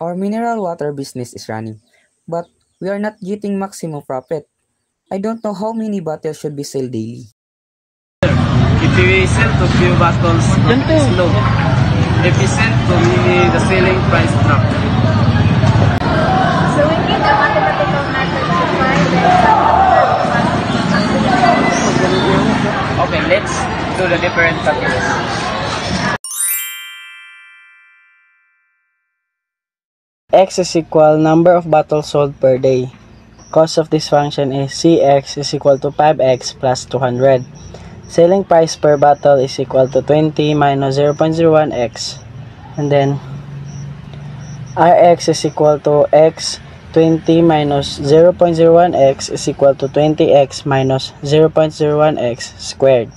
Our mineral water business is running, but we are not getting maximum profit. I don't know how many bottles should be sold daily. If we sell to few bottles, it's low. If we sell to many, the selling price drop. So we need a mathematical method to find the Okay, let's do the different calculations. X is equal number of bottles sold per day. Cost of this function is Cx is equal to 5x plus 200. Selling price per bottle is equal to 20 minus 0.01x. And then Rx is equal to x 20 minus 0.01x is equal to 20x minus 0.01x squared.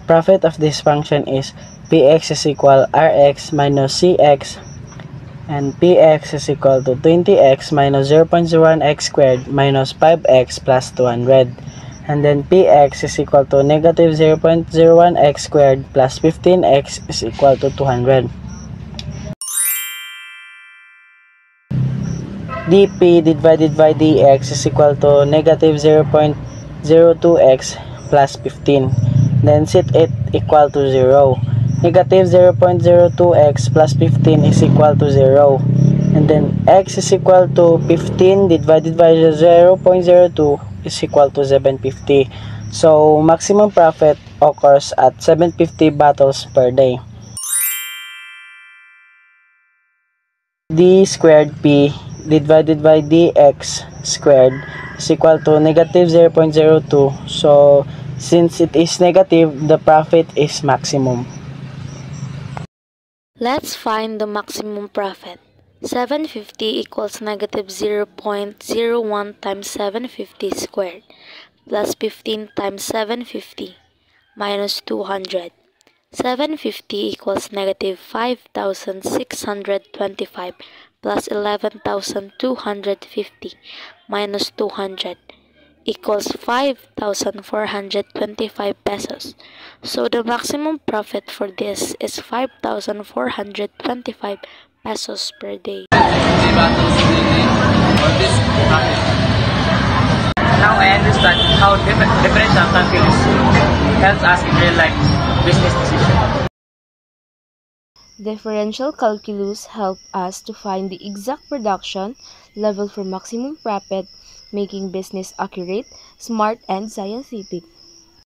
Profit of this function is Px is equal Rx minus Cx, and Px is equal to 20x minus 0.01x squared minus 5x plus 200. And then Px is equal to negative 0.01x squared plus 15x is equal to 200. dp divided by dx is equal to negative 0.02x plus 15. Then set it equal to 0. Negative 0.02x plus 15 is equal to 0. And then x is equal to 15 divided by 0.02 is equal to 750. So maximum profit occurs at 750 bottles per day. D squared P divided by dx squared is equal to negative 0.02. So since it is negative, the profit is maximum. Let's find the maximum profit. 750 equals negative 0.01 times 750 squared plus 15 times 750 minus 200. 750 equals negative 5,625 plus 11,250 minus 200 equals 5,425 pesos. So the maximum profit for this is 5,425 pesos per day. Now I understand how differential calculus helps us in real life business decision. Differential calculus help us to find the exact production level for maximum profit, making business accurate, smart, and scientific.